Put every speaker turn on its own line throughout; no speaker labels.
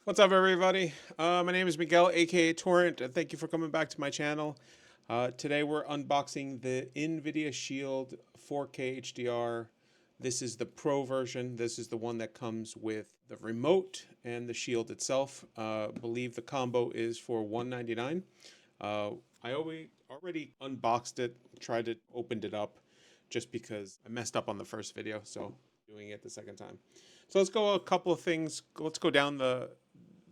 What's up, everybody? My name is Miguel, aka Torrent, and thank you for coming back to my channel. Today we're unboxing the NVIDIA Shield 4K HDR. This is the Pro version. This is the one that comes with the remote and the Shield itself. Believe the combo is for $199. I already unboxed it, tried it, opened it up, just because I messed up on the first video, so doing it the second time. So let's go a couple of things. Let's go down the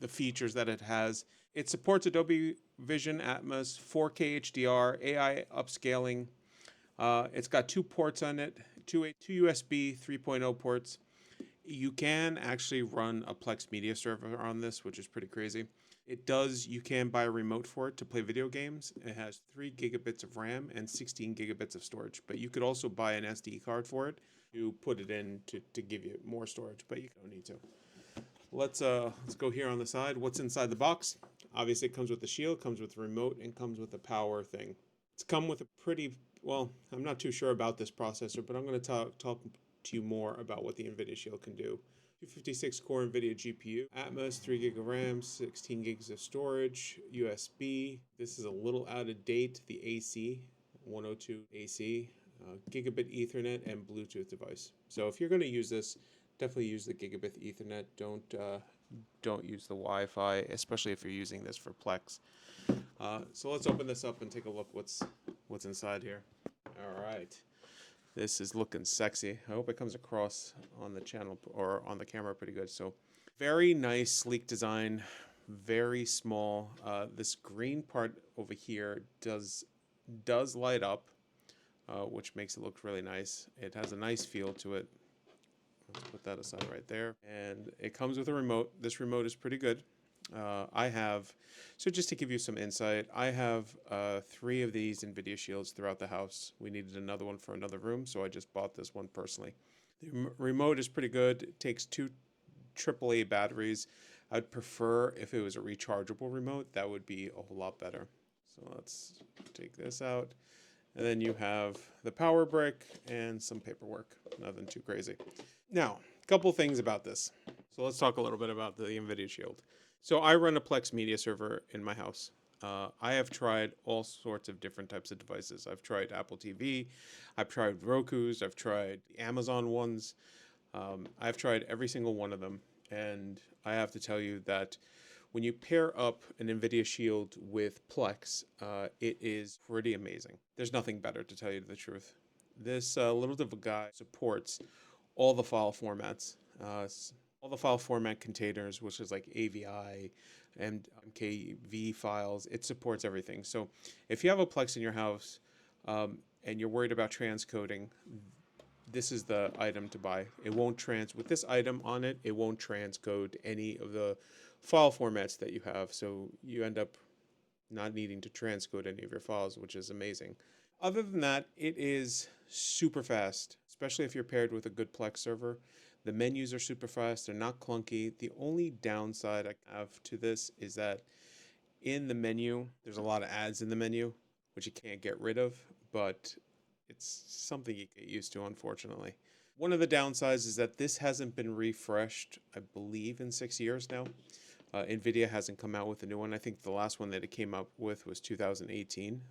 features that it has. It supports Dolby Vision-Atmos, 4K HDR, AI upscaling. It's got two ports on it, two USB 3.0 ports. You can actually run a Plex media server on this, which is pretty crazy. You can buy a remote for it to play video games. It has 3 gigabits of RAM and 16 gigabits of storage, but you could also buy an SD card for it to put it in to give you more storage, but you don't need to. Let's go here on the side. What's inside the box? Obviously, it comes with the Shield, comes with the remote, and comes with the power thing. It's come with a pretty, well, I'm not too sure about this processor, but I'm going to talk to you more about what the NVIDIA Shield can do. 256 core NVIDIA GPU, Atmos, 3 gig of RAM, 16 gigs of storage, USB. This is a little out of date, the AC, 102 AC, gigabit Ethernet, and Bluetooth device. So if you're going to use this, definitely use the gigabit Ethernet. Don't use the Wi-Fi, especially if you're using this for Plex. So let's open this up and take a look what's inside here. All right, this is looking sexy. I hope it comes across on the channel or on the camera pretty good. So very nice, sleek design, very small. This green part over here does light up, which makes it look really nice. It has a nice feel to it. Let's put that aside right there. And it comes with a remote. This remote is pretty good. So just to give you some insight, I have 3 of these NVIDIA Shields throughout the house. We needed another one for another room, so I just bought this one personally. The remote is pretty good. It takes 2 AAA batteries. I'd prefer if it was a rechargeable remote. That would be a whole lot better. So let's take this out. And then you have the power brick and some paperwork. Nothing too crazy. Now, a couple things about this. So let's talk a little bit about the NVIDIA Shield. So I run a Plex media server in my house. I have tried all sorts of different types of devices. I've tried Apple TV, I've tried Roku's, I've tried the Amazon ones. I've tried every single one of them. And I have to tell you that when you pair up an NVIDIA Shield with Plex, it is pretty amazing. There's nothing better, to tell you the truth. This little guy supports all the file formats, all the file format containers, which is like AVI and MKV files. It supports everything. So if you have a Plex in your house and you're worried about transcoding, this is the item to buy. It won't with this item on it, it won't transcode any of the file formats that you have. So you end up not needing to transcode any of your files, which is amazing. Other than that, it is super fast, especially if you're paired with a good Plex server. The menus are super fast. They're not clunky. The only downside I have to this is that in the menu, there's a lot of ads in the menu, which you can't get rid of, but it's something you get used to, unfortunately. One of the downsides is that this hasn't been refreshed, I believe, in 6 years now. NVIDIA hasn't come out with a new one. I think the last one that it came up with was 2018,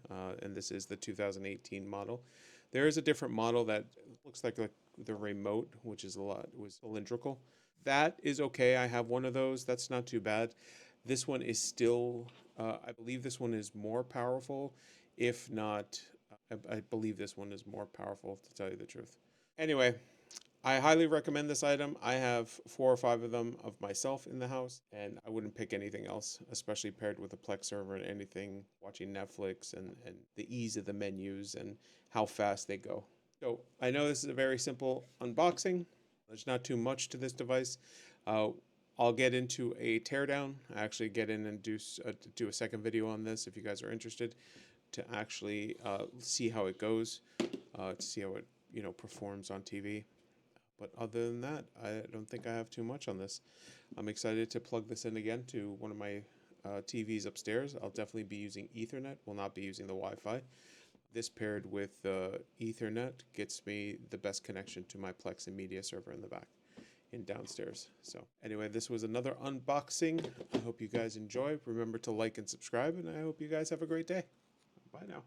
and this is the 2018 model. There is a different model that looks like the remote, which was cylindrical. That is okay. I have one of those. That's not too bad. This one is still, I believe this one is more powerful. If not, I believe this one is more powerful, to tell you the truth. Anyway, I highly recommend this item. I have 4 or 5 of them of myself in the house, and I wouldn't pick anything else, especially paired with a Plex server and anything, watching Netflix and the ease of the menus and how fast they go. So I know this is a very simple unboxing. There's not too much to this device. I'll get into a teardown. I actually get in and do a second video on this if you guys are interested, to actually see how it goes, to see how it performs on TV. But other than that, I don't think I have too much on this. I'm excited to plug this in again to one of my TVs upstairs. I'll definitely be using Ethernet, will not be using the Wi-Fi. This paired with Ethernet gets me the best connection to my Plex and media server in the back. in downstairs. So anyway, this was another unboxing. I hope you guys enjoy. Remember to like and subscribe, and I hope you guys have a great day. Bye now.